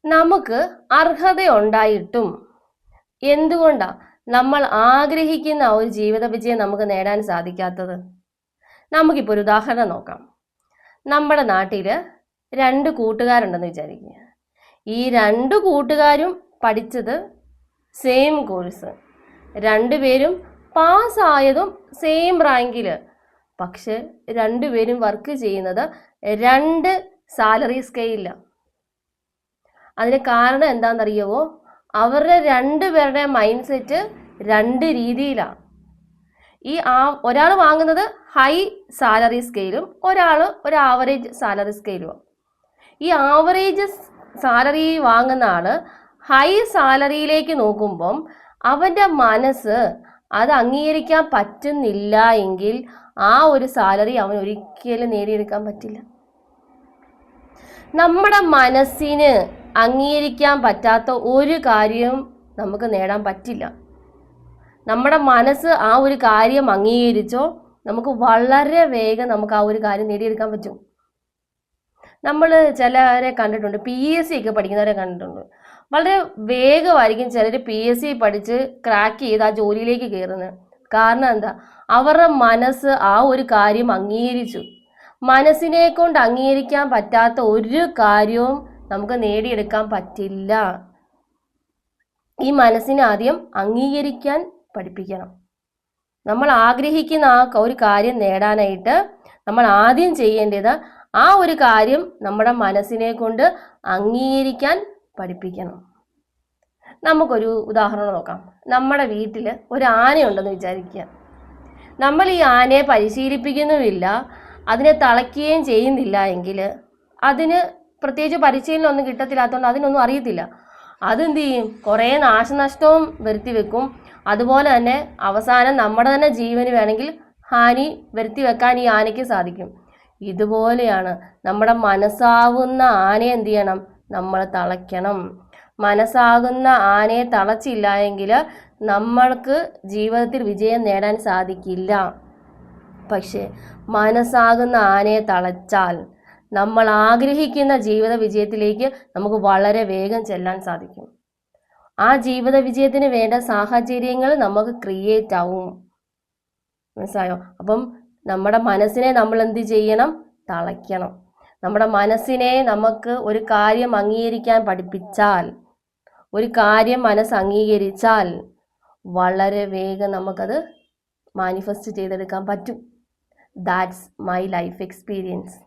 നമുക്ക് അർഹതയുണ്ടായിട്ടും എന്തുകൊണ്ടാ നമ്മൾ ആഗ്രഹിക്കുന്ന ഒരു ജീവിത വിജയം നമുക്ക് നേടാൻ സാധിക്കാത്തത്? നമുക്കിപ്പോൾ ഒരു ഉദാഹരണം നോക്കാം. നമ്മുടെ നാട്ടിൽ 2 കൂട്ടുകാരുണ്ടെന്ന് വിചാരിക്കുക. ഈ 2 കൂട്ടുകാരും പഠിച്ചത് സെയിം കോഴ്സ്, 2 പേരും പാസ്സായതും സെയിം റാങ്കിൽ. പക്ഷെ 2 പേരും വർക്ക് ചെയ്യുന്നത് 2 സാലറി സ്കെയിലാണ്. അതിന് കാരണം എന്താണെന്നറിയാവോ? അവരുടെ 2 പേരുടെ മൈൻഡ് സെറ്റ് 2 രീതിയിലാണ്. ഒരാൾ വാങ്ങുന്നത് ഹൈ സാലറി സ്കെയിലും ഒരാൾ ഒരു ആവറേജ് സാലറി സ്കെയിലുമാണ്. ഈ ആവറേജ് സാലറി വാങ്ങുന്ന ആള് ഹൈ സാലറിയിലേക്ക് നോക്കുമ്പം അവൻ്റെ മനസ്സ് അത് അംഗീകരിക്കാൻ പറ്റുന്നില്ല എങ്കിൽ ആ ഒരു സാലറി അവൻ ഒരിക്കലും നേടിയെടുക്കാൻ പറ്റില്ല. നമ്മുടെ മനസ്സിന് അംഗീകരിക്കാൻ പറ്റാത്ത ഒരു കാര്യവും നമുക്ക് നേടാൻ പറ്റില്ല. നമ്മുടെ മനസ്സ് ആ ഒരു കാര്യം അംഗീകരിച്ചോ നമുക്ക് വളരെ വേഗം നമുക്ക് ആ ഒരു കാര്യം നേടിയെടുക്കാൻ പറ്റും. നമ്മൾ ചിലരെ കണ്ടിട്ടുണ്ട്, PSC ഒക്കെ പഠിക്കുന്നവരെ കണ്ടിട്ടുണ്ട്. വളരെ വേഗമായിരിക്കും ചിലർ PSC പഠിച്ച് ക്രാക്ക് ചെയ്ത് ആ ജോലിയിലേക്ക് കയറുന്നത്. കാരണം എന്താ? അവരുടെ മനസ്സ് ആ ഒരു കാര്യം അംഗീകരിച്ചു. മനസ്സിനെ കൊണ്ട് അംഗീകരിക്കാൻ പറ്റാത്ത ഒരു കാര്യവും നമുക്ക് നേടിയെടുക്കാൻ പറ്റില്ല. ഈ മനസ്സിനെ ആദ്യം അംഗീകരിക്കാൻ പഠിപ്പിക്കണം. നമ്മൾ ആഗ്രഹിക്കുന്ന ആ ഒരു കാര്യം നേടാനായിട്ട് നമ്മൾ ആദ്യം ചെയ്യേണ്ടത് ആ ഒരു കാര്യം നമ്മുടെ മനസ്സിനെ കൊണ്ട് അംഗീകരിക്കാൻ പഠിപ്പിക്കണം. നമുക്കൊരു ഉദാഹരണം നോക്കാം. നമ്മുടെ വീട്ടിൽ ഒരു ആനയുണ്ടെന്ന് വിചാരിക്കുക. നമ്മൾ ഈ ആനയെ പരിശീലിപ്പിക്കുന്നുമില്ല, അതിനെ തളയ്ക്കുകയും ചെയ്യുന്നില്ല എങ്കിൽ അതിന് പ്രത്യേകിച്ച് പരിശീലനം ഒന്നും കിട്ടത്തില്ലാത്തതുകൊണ്ട് അതിനൊന്നും അറിയത്തില്ല. അതെന്ത് ചെയ്യും? കുറേ നാശനഷ്ടവും വരുത്തി വെക്കും. അതുപോലെ തന്നെ അവസാനം നമ്മുടെ തന്നെ ജീവന് വേണമെങ്കിൽ ഹാനി വരുത്തി വെക്കാൻ ഈ ആനയ്ക്ക് സാധിക്കും. ഇതുപോലെയാണ് നമ്മുടെ മനസ്സാകുന്ന ആനയെ എന്ത് ചെയ്യണം? നമ്മൾ തളയ്ക്കണം. മനസ്സാകുന്ന ആനയെ തളച്ചില്ല എങ്കിൽ നമ്മൾക്ക് ജീവിതത്തിൽ വിജയം നേടാൻ സാധിക്കില്ല. പക്ഷേ മനസ്സാകുന്ന ആനയെ തളച്ചാൽ നമ്മൾ ആഗ്രഹിക്കുന്ന ജീവിത വിജയത്തിലേക്ക് നമുക്ക് വളരെ വേഗം ചെല്ലാൻ സാധിക്കും. ആ ജീവിത വിജയത്തിന് വേണ്ട സാഹചര്യങ്ങൾ നമുക്ക് ക്രിയേറ്റ് ആവും. മനസ്സിലായോ? അപ്പം നമ്മുടെ മനസ്സിനെ നമ്മൾ എന്ത് ചെയ്യണം? തളയ്ക്കണം. നമ്മുടെ മനസ്സിനെ നമുക്ക് ഒരു കാര്യം അംഗീകരിക്കാൻ പഠിപ്പിച്ചാൽ, ഒരു കാര്യം മനസ്സ് അംഗീകരിച്ചാൽ വളരെ വേഗം നമുക്കത് മാനിഫെസ്റ്റ് ചെയ്തെടുക്കാൻ പറ്റും. That's my life experience.